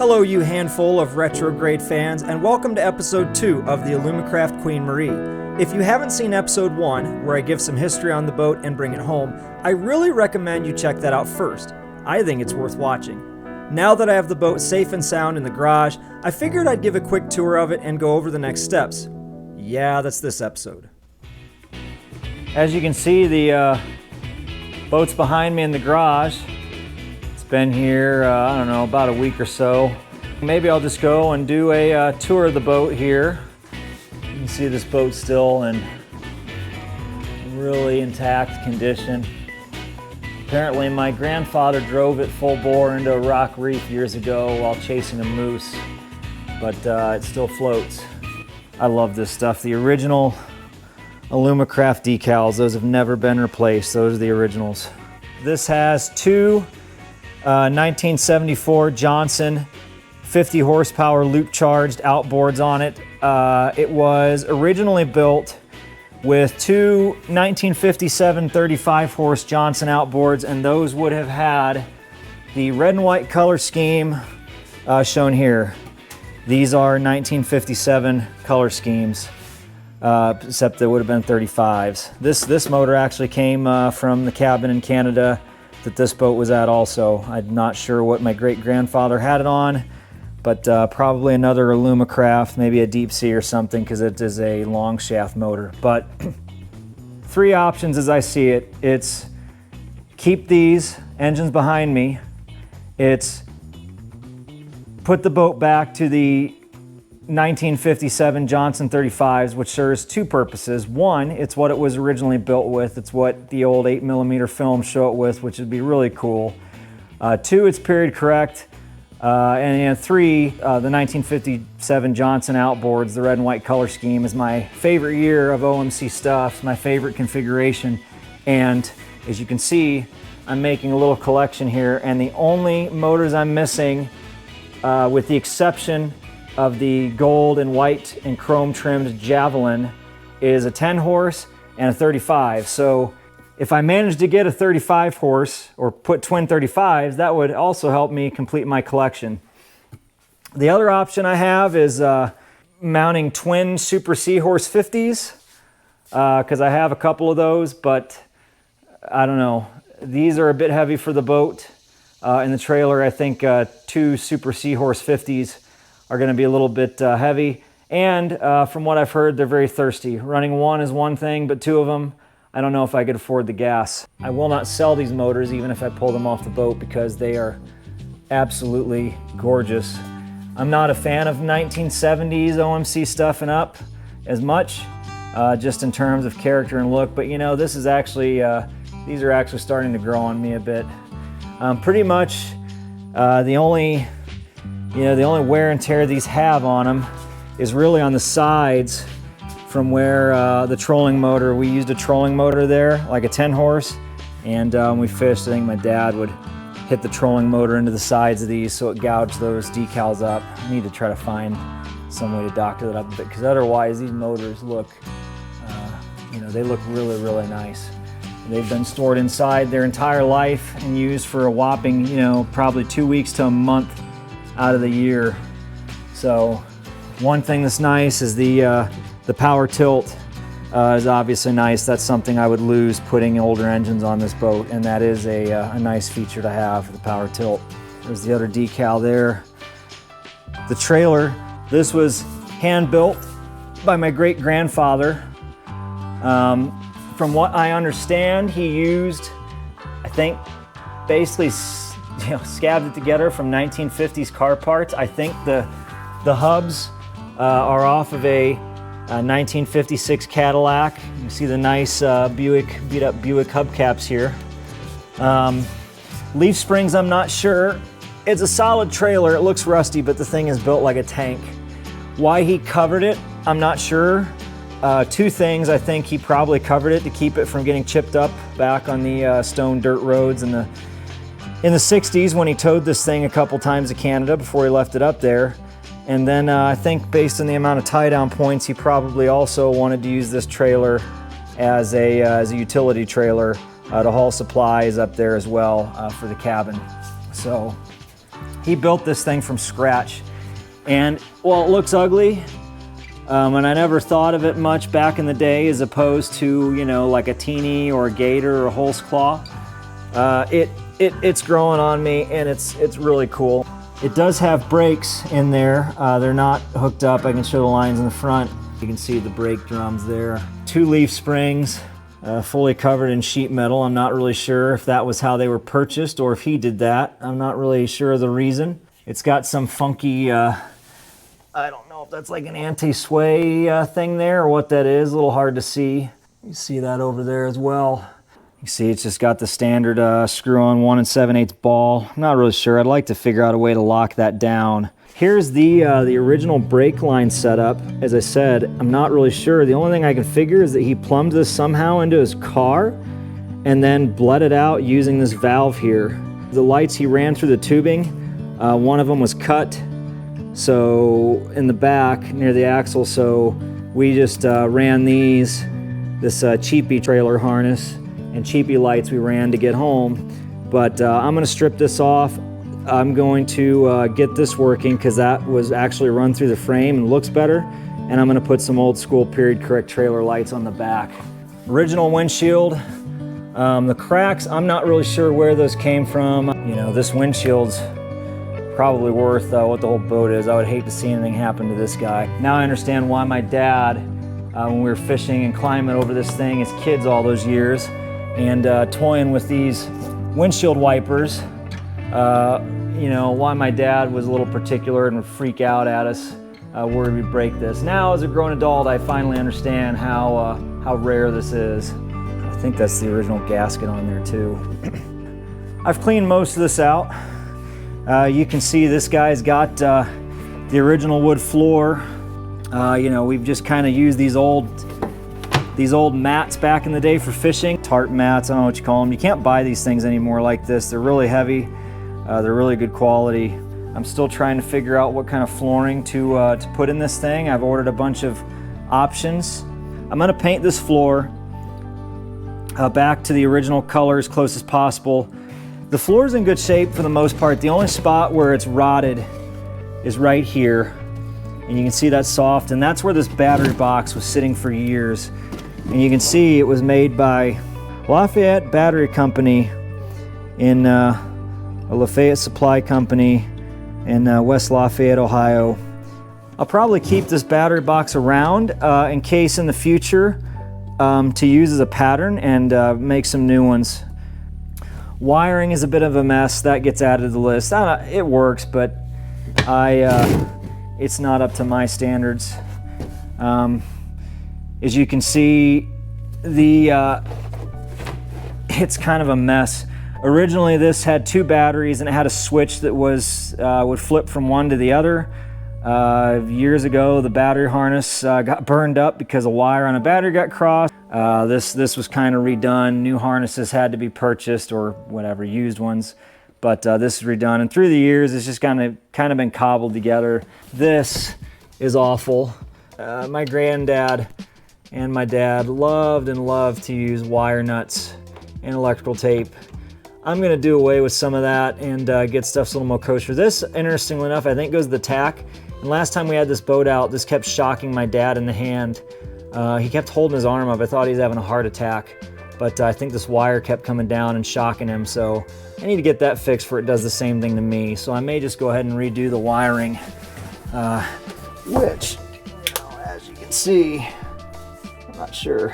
Hello, you handful of retrograde fans, and welcome to episode 2 of the Alumacraft Queen Merrie. If you haven't seen episode 1, where I give some history on the boat and bring it home, I really recommend you check that out first. I think it's worth watching. Now that I have the boat safe and sound in the garage, I figured I'd give a quick tour of it and go over the next steps. Yeah, that's this episode. As you can see, the boat's behind me in the garage. It's been here, I don't know, about a week or so. Maybe I'll just go and do a tour of the boat here. You can see this boat still in really intact condition. Apparently my grandfather drove it full bore into a rock reef years ago while chasing a moose, but it still floats. I love this stuff. The original Alumacraft decals, those have never been replaced. Those are the originals. This has two 1974 Johnson 50 horsepower loop charged outboards on it. It was originally built with two 1957 35 horse Johnson outboards, and those would have had the red and white color scheme shown here. These are 1957 color schemes, except they would have been 35s. This motor actually came from the cabin in Canada that this boat was at also. I'm not sure what my great-grandfather had it on, but probably another Alumacraft, maybe a deep sea or something, because it is a long shaft motor. But three options as I see it. It's keep these engines behind me. It's put the boat back to the 1957 Johnson 35s, which serves two purposes. One, it's what it was originally built with. It's what the old 8mm film show it with, which would be really cool. Two, it's period correct. And three, the 1957 Johnson outboards, the red and white color scheme, is my favorite year of OMC stuff, my favorite configuration. And as you can see, I'm making a little collection here, and the only motors I'm missing, with the exception of the gold and white and chrome trimmed Javelin, is a 10 horse and a 35. So if I manage to get a 35 horse or put twin 35s, that would also help me complete my collection. The other option I have is mounting twin Super Seahorse 50s, because I have a couple of those, but I don't know. These are a bit heavy for the boat. In the trailer, I think two Super Seahorse 50s are going to be a little bit heavy. And from what I've heard, they're very thirsty. Running one is one thing, but two of them, I don't know if I could afford the gas. I will not sell these motors even if I pull them off the boat, because they are absolutely gorgeous. I'm not a fan of 1970s OMC stuff and up as much, just in terms of character and look, but you know, this is actually, these are actually starting to grow on me a bit. Pretty much the only wear and tear these have on them is really on the sides from where the trolling motor, we used a trolling motor there, like a 10 horse, and when we fished, I think my dad would hit the trolling motor into the sides of these so it gouged those decals up. I need to try to find some way to doctor that up a bit, because otherwise these motors look, they look really, really nice. They've been stored inside their entire life and used for a whopping, probably 2 weeks to a month out of the year. So one thing that's nice is the power tilt is obviously nice. That's something I would lose putting older engines on this boat, and that is a nice feature to have, the power tilt. There's the other decal there. The trailer, this was hand built by my great-grandfather. From what I understand, he used, I think, basically scabbed it together from 1950s car parts. I think the hubs are off of a 1956 Cadillac. You see the nice beat up Buick hubcaps here. Leaf springs, I'm not sure. It's a solid trailer. It looks rusty, but the thing is built like a tank. Why he covered it, I'm not sure. Two things. I think he probably covered it to keep it from getting chipped up back on the stone dirt roads in the 60s when he towed this thing a couple times to Canada before he left it up there. And then I think based on the amount of tie-down points, he probably also wanted to use this trailer as a utility trailer to haul supplies up there as well for the cabin. So He built this thing from scratch. And while it looks ugly, and I never thought of it much back in the day as opposed to, you know, like a teeny or a gator or a horse claw, it's growing on me, and it's really cool. It does have brakes in there. They're not hooked up. I can show the lines in the front. You can see the brake drums there. 2 leaf springs, fully covered in sheet metal. I'm not really sure if that was how they were purchased or if he did that. I'm not really sure of the reason. It's got some funky, I don't know if that's like an anti-sway thing there or what that is. A little hard to see. You see that over there as well. You see it's just got the standard screw-on 1 7/8 ball. I'm not really sure. I'd like to figure out a way to lock that down. Here's the original brake line setup. As I said, I'm not really sure. The only thing I can figure is that he plumbed this somehow into his car and then bled it out using this valve here. The lights he ran through the tubing, one of them was cut, so in the back near the axle, so we just ran this cheapy trailer harness and cheapy lights we ran to get home. But I'm gonna strip this off. I'm going to get this working because that was actually run through the frame and looks better. And I'm gonna put some old school period correct trailer lights on the back. Original windshield. The cracks, I'm not really sure where those came from. You know, this windshield's probably worth what the whole boat is. I would hate to see anything happen to this guy. Now I understand why my dad, when we were fishing and climbing over this thing as kids all those years, and toying with these windshield wipers, you know, why my dad was a little particular and would freak out at us worried we'd break this. Now as a grown adult, I finally understand how rare this is. I think that's the original gasket on there too. I've cleaned most of this out. You can see this guy's got the original wood floor. You know, we've just kind of used these old mats back in the day for fishing. Tarp mats, I don't know what you call them. You can't buy these things anymore like this. They're really heavy. They're really good quality. I'm still trying to figure out what kind of flooring to put in this thing. I've ordered a bunch of options. I'm gonna paint this floor back to the original color as close as possible. The floor is in good shape for the most part. The only spot where it's rotted is right here. And you can see that's soft, and that's where this battery box was sitting for years. And you can see it was made by Lafayette Battery Company in a Lafayette Supply Company in West Lafayette, Ohio. I'll probably keep this battery box around in case in the future to use as a pattern and make some new ones. Wiring is a bit of a mess. That gets added to the list. It works, but it's not up to my standards. As you can see, it's kind of a mess. Originally, this had 2 batteries and it had a switch that would flip from one to the other. Years ago, the battery harness got burned up because a wire on a battery got crossed. This was kind of redone. New harnesses had to be purchased, or whatever, used ones. But this is redone, and through the years, it's just kind of been cobbled together. This is awful. My granddad and my dad loved to use wire nuts and electrical tape. I'm gonna do away with some of that and get stuff a little more kosher. This, interestingly enough, I think goes to the tack. And last time we had this boat out, this kept shocking my dad in the hand. He kept holding his arm up. I thought he was having a heart attack. But I think this wire kept coming down and shocking him. So I need to get that fixed before it does the same thing to me. So I may just go ahead and redo the wiring, which, you know, as you can see, I'm not sure.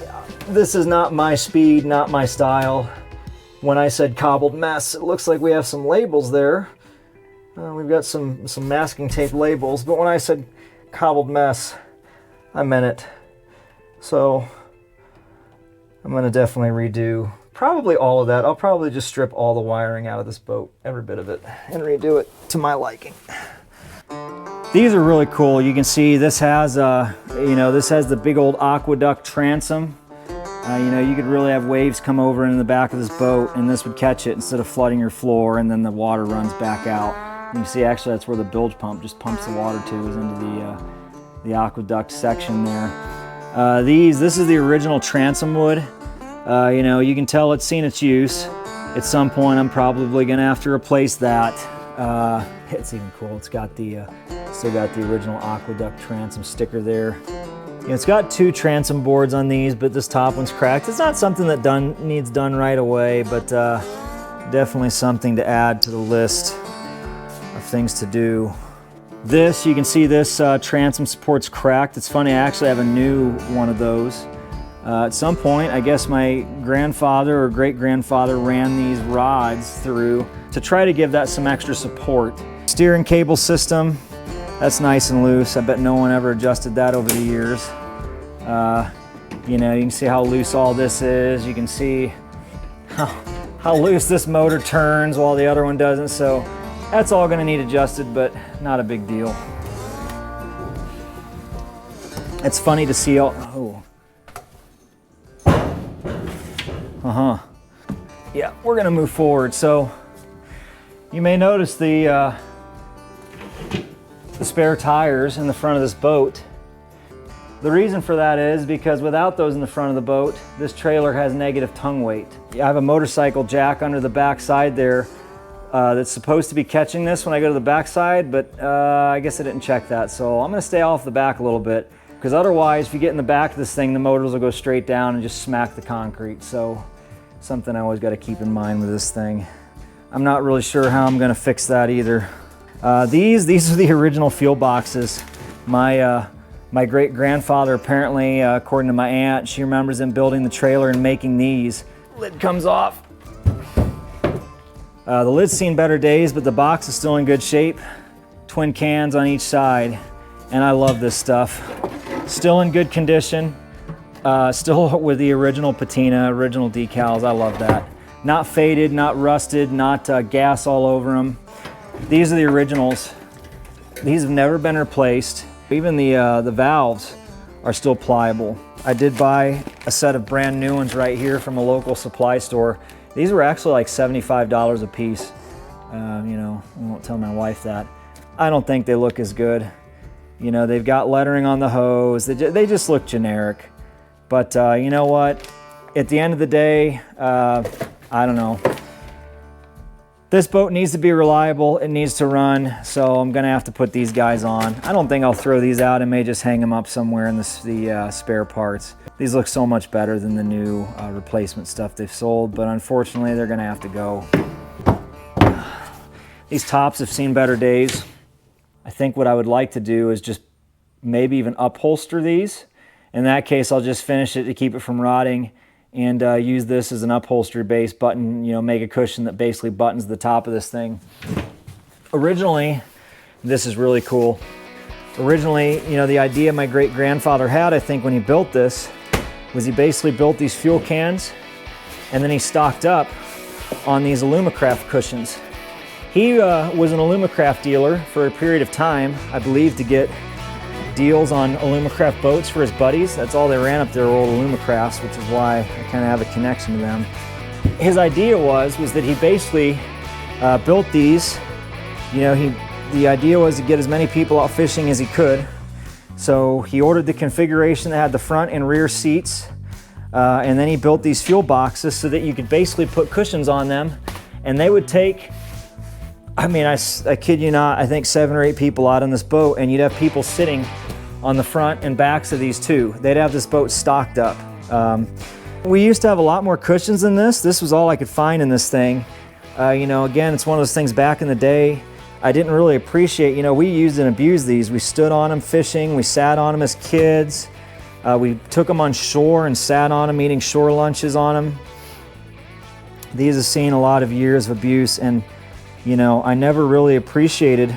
Yeah, this is not my speed, not my style. When I said cobbled mess, it looks like we have some labels there. We've got some masking tape labels, but when I said cobbled mess, I meant it. So I'm gonna definitely redo probably all of that. I'll probably just strip all the wiring out of this boat, every bit of it, and redo it to my liking. These are really cool. You can see this has, this has the big old aqueduct transom. You could really have waves come over in the back of this boat, and this would catch it instead of flooding your floor, and then the water runs back out. You can see actually that's where the bilge pump just pumps the water to, is into the aqueduct section there. This is the original transom wood. You can tell it's seen its use. At some point, I'm probably gonna have to replace that. It's even cool. It's got the still got the original Aqueduct Transom sticker there. It's got 2 transom boards on these, but this top one's cracked. It's not something that needs done right away, but definitely something to add to the list of things to do. This, you can see this transom support's cracked. It's funny, I actually have a new one of those. At some point, I guess my grandfather or great-grandfather ran these rods through to try to give that some extra support. Steering cable system, that's nice and loose. I bet no one ever adjusted that over the years. You know, you can see how loose all this is. You can see how loose this motor turns while the other one doesn't. So that's all gonna need adjusted, but not a big deal. It's funny to see all, oh. Yeah, we're gonna move forward. So you may notice the spare tires in the front of this boat. The reason for that is because without those in the front of the boat, this trailer has negative tongue weight. I have a motorcycle jack under the back side there that's supposed to be catching this when I go to the back side, but I guess I didn't check that. So I'm gonna stay off the back a little bit, because otherwise, if you get in the back of this thing, the motors will go straight down and just smack the concrete. So something I always got to keep in mind with this thing. I'm not really sure how I'm going to fix that either. These are the original fuel boxes. My great-grandfather, apparently, according to my aunt, she remembers him building the trailer and making these. Lid comes off. The lid's seen better days, but the box is still in good shape. Twin cans on each side, and I love this stuff. Still in good condition, still with the original patina, original decals. I love that. Not faded, not rusted, not gas all over them. These are the originals. These have never been replaced. Even the valves are still pliable. I did buy a set of brand new ones right here from a local supply store. These were actually like $75 a piece. You know, I won't tell my wife that. I don't think they look as good. You know, they've got lettering on the hose. They just look generic. But you know what? At the end of the day, I don't know. This boat needs to be reliable. It needs to run. So I'm gonna have to put these guys on. I don't think I'll throw these out. I may just hang them up somewhere in the spare parts. These look so much better than the new replacement stuff they've sold, but unfortunately they're gonna have to go. These tops have seen better days. I think what I would like to do is just maybe even upholster these. In that case, I'll just finish it to keep it from rotting and use this as an upholstery base button, you know, make a cushion that basically buttons the top of this thing. Originally, this is really cool. Originally, you know, the idea my great-grandfather had, I think, when he built this, was he basically built these fuel cans and then he stocked up on these Alumacraft cushions. He was an Alumacraft dealer for a period of time, I believe, to get deals on Alumacraft boats for his buddies. That's all they ran up there, old Alumacrafts, which is why I kind of have a connection to them. His idea was that he basically built these. You know, the idea was to get as many people out fishing as he could. So he ordered the configuration that had the front and rear seats, and then he built these fuel boxes so that you could basically put cushions on them, and they would take, I mean, I kid you not, I think 7 or 8 people out on this boat, and you'd have people sitting on the front and backs of these too. They'd have this boat stocked up. We used to have a lot more cushions than this. This was all I could find in this thing. You know, again, it's one of those things back in the day I didn't really appreciate. You know, we used and abused these. We stood on them fishing. We sat on them as kids. We took them on shore and sat on them eating shore lunches on them. These have seen a lot of years of abuse, and you know, I never really appreciated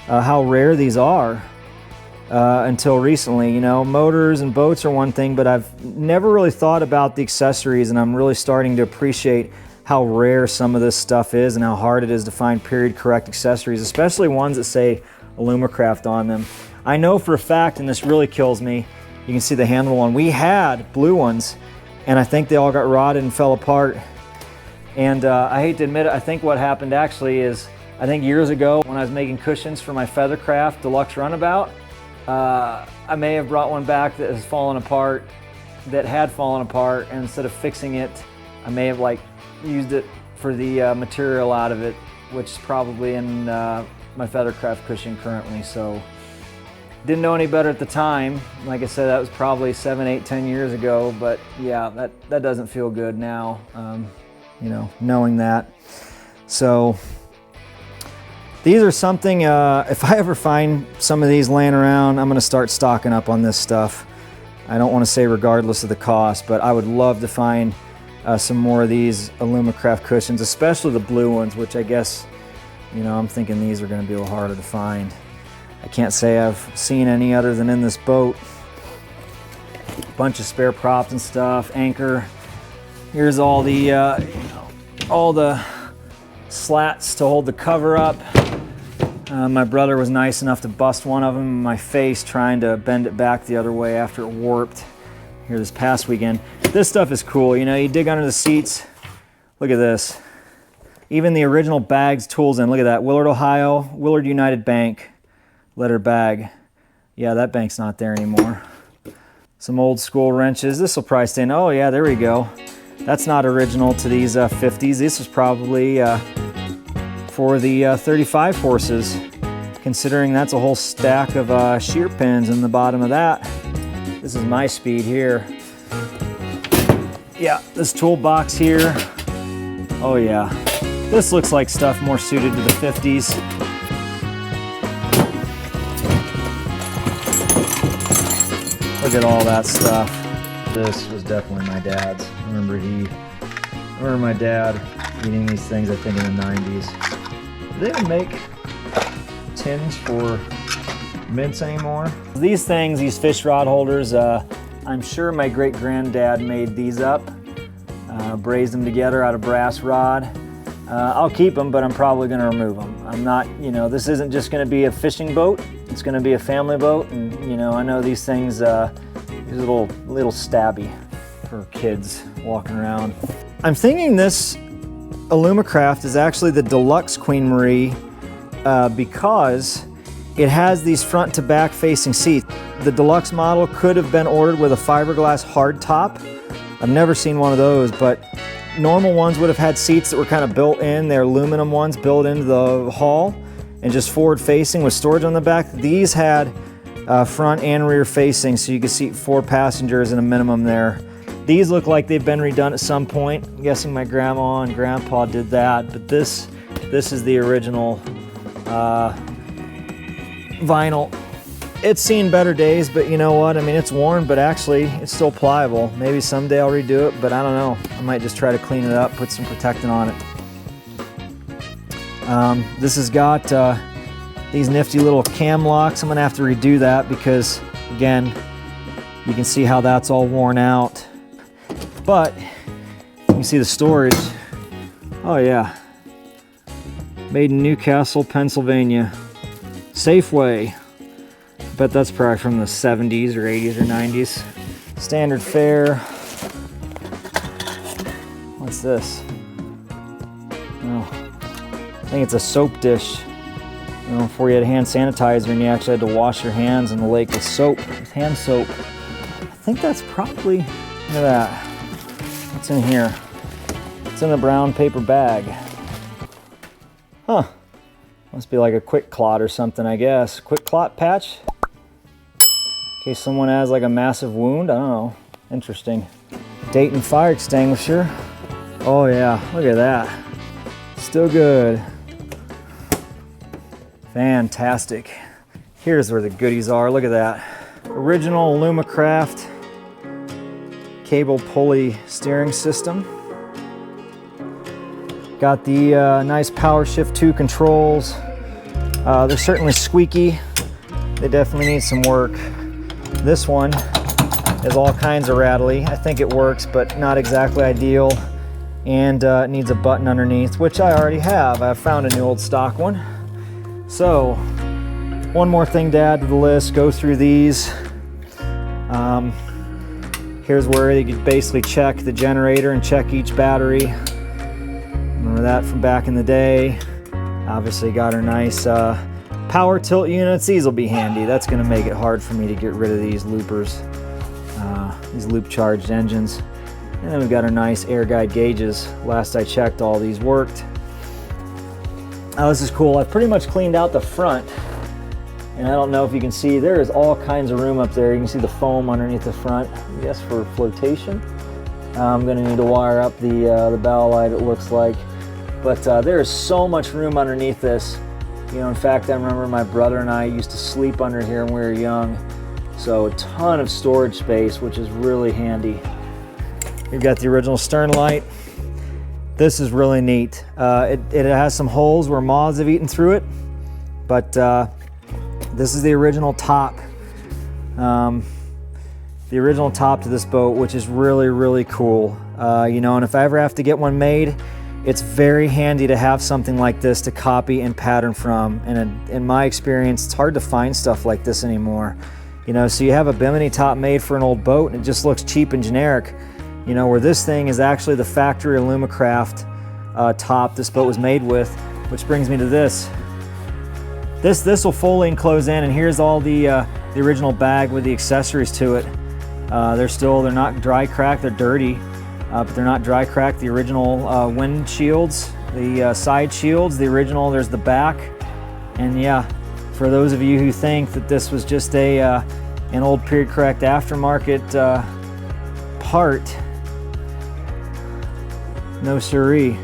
how rare these are until recently. You know, motors and boats are one thing, but I've never really thought about the accessories, and I'm really starting to appreciate how rare some of this stuff is and how hard it is to find period correct accessories, especially ones that say Alumacraft on them. I know for a fact, and this really kills me, you can see the handle one. We had blue ones, and I think they all got rotted and fell apart. And I hate to admit it, I think what happened actually is, I think years ago when I was making cushions for my Feathercraft Deluxe Runabout, I may have brought one back that has fallen apart, and instead of fixing it, I may have like used it for the material out of it, which is probably in my Feathercraft cushion currently. So didn't know any better at the time. Like I said, that was probably 7, 8, 10 years ago, but yeah, that doesn't feel good now, you know, knowing that. So these are something, if I ever find some of these laying around, I'm gonna start stocking up on this stuff. I don't wanna say regardless of the cost, but I would love to find some more of these Alumacraft cushions, especially the blue ones, which I guess, you know, I'm thinking these are gonna be a little harder to find. I can't say I've seen any other than in this boat. Bunch of spare props and stuff, anchor. Here's all the, you know, all the slats to hold the cover up. My brother was nice enough to bust one of them in my face trying to bend it back the other way after it warped here this past weekend. This stuff is cool, you know, you dig under the seats. Look at this. Even the original bags, tools in, look at that. Willard, Ohio, Willard United Bank. Letter bag. Yeah, that bank's not there anymore. Some old school wrenches. This will probably stay in. Oh yeah, there we go. That's not original to these 50s. This was probably for the 35 horses, considering that's a whole stack of shear pins in the bottom of that. This is my speed here. Yeah, this toolbox here. Oh yeah. This looks like stuff more suited to the 50s. Look at all that stuff. This was definitely my dad's. I remember my dad eating these things, I think, in the 90s. Do they even make tins for mints anymore? These things, these fish rod holders, I'm sure my great-granddad made these up, brazed them together out of brass rod. I'll keep them, but I'm probably gonna remove them. I'm not, you know, this isn't just gonna be a fishing boat. It's gonna be a family boat, and you know, I know these things, these are a little stabby for kids walking around. I'm thinking this Alumacraft is actually the deluxe Queen Merrie because it has these front to back facing seats. The deluxe model could have been ordered with a fiberglass hard top. I've never seen one of those, but normal ones would have had seats that were kind of built in. They're aluminum ones built into the hull and just forward facing with storage on the back. These had front and rear facing, so you could seat 4 passengers in a minimum there. These look like they've been redone at some point. I'm guessing my grandma and grandpa did that, but this is the original vinyl. It's seen better days, but you know what? I mean, it's worn, but actually it's still pliable. Maybe someday I'll redo it, but I don't know. I might just try to clean it up, put some protectant on it. This has got these nifty little cam locks. I'm gonna have to redo that because, again, you can see how that's all worn out. But you can see the storage. Oh yeah. Made in Newcastle, Pennsylvania. Safeway. Bet that's probably from the 70s or 80s or 90s. Standard fare. What's this? Oh, I think it's a soap dish. You know, before you had hand sanitizer and you actually had to wash your hands in the lake with soap, with hand soap. I think that's probably, look at that. What's in here? It's in a brown paper bag. Huh. Must be like a quick clot or something, I guess. Quick clot patch? In case someone has like a massive wound, I don't know. Interesting. Dayton fire extinguisher. Oh yeah, look at that. Still good. Fantastic. Here's where the goodies are, look at that. Original Alumacraft cable pulley steering system. Got the nice Power Shift 2 controls. They're certainly squeaky. They definitely need some work. This one is all kinds of rattly. I think it works, but not exactly ideal. And it needs a button underneath, which I already have. I found a new old stock one. So, one more thing to add to the list, go through these. Here's where you could basically check the generator and check each battery. Remember that from back in the day. Obviously got our nice power tilt units. These will be handy. That's gonna make it hard for me to get rid of these loopers, these loop charged engines. And then we've got our nice air guide gauges. Last I checked, all these worked. Now this is cool. I've pretty much cleaned out the front. And I don't know if you can see, there is all kinds of room up there. You can see the foam underneath the front, I guess for flotation. I'm gonna need to wire up the bow light, it looks like. But there is so much room underneath this. You know, in fact, I remember my brother and I used to sleep under here when we were young. So a ton of storage space, which is really handy. We've got the original stern light. This is really neat. It has some holes where moths have eaten through it, but this is the original top. The original top to this boat, which is really, really cool. You know, and if I ever have to get one made, it's very handy to have something like this to copy and pattern from. And in my experience, it's hard to find stuff like this anymore. You know, so you have a bimini top made for an old boat and it just looks cheap and generic. You know, where this thing is actually the factory Alumacraft top this boat was made with, which brings me to this. This will fully enclose in, and here's all the original bag with the accessories to it. They're not dry cracked, they're dirty, but they're not dry cracked. The original windshields, the side shields, the original, there's the back. And yeah, for those of you who think that this was just an old period correct aftermarket part, no siree.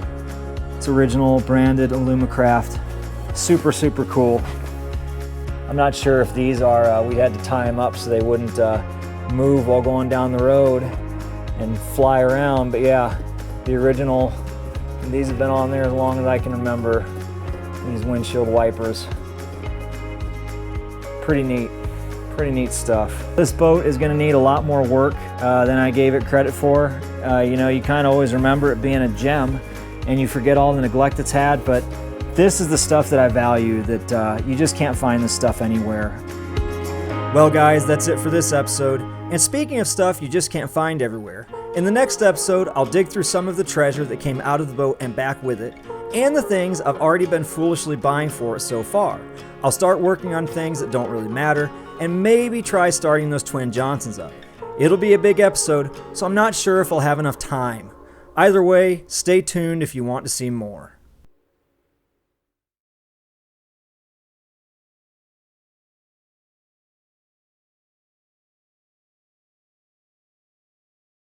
It's original branded Alumacraft. Super, super cool. I'm not sure if these are, we had to tie them up so they wouldn't move while going down the road and fly around, but yeah, the original, these have been on there as long as I can remember, these windshield wipers. Pretty neat stuff. This boat is gonna need a lot more work than I gave it credit for. You know, you kind of always remember it being a gem and you forget all the neglect it's had, but this is the stuff that I value, that you just can't find this stuff anywhere. Well guys, that's it for this episode. And speaking of stuff you just can't find everywhere, in the next episode I'll dig through some of the treasure that came out of the boat and back with it, and the things I've already been foolishly buying for it so far. I'll start working on things that don't really matter, and maybe try starting those twin Johnsons up. It'll be a big episode, so I'm not sure if I'll have enough time. Either way, stay tuned if you want to see more.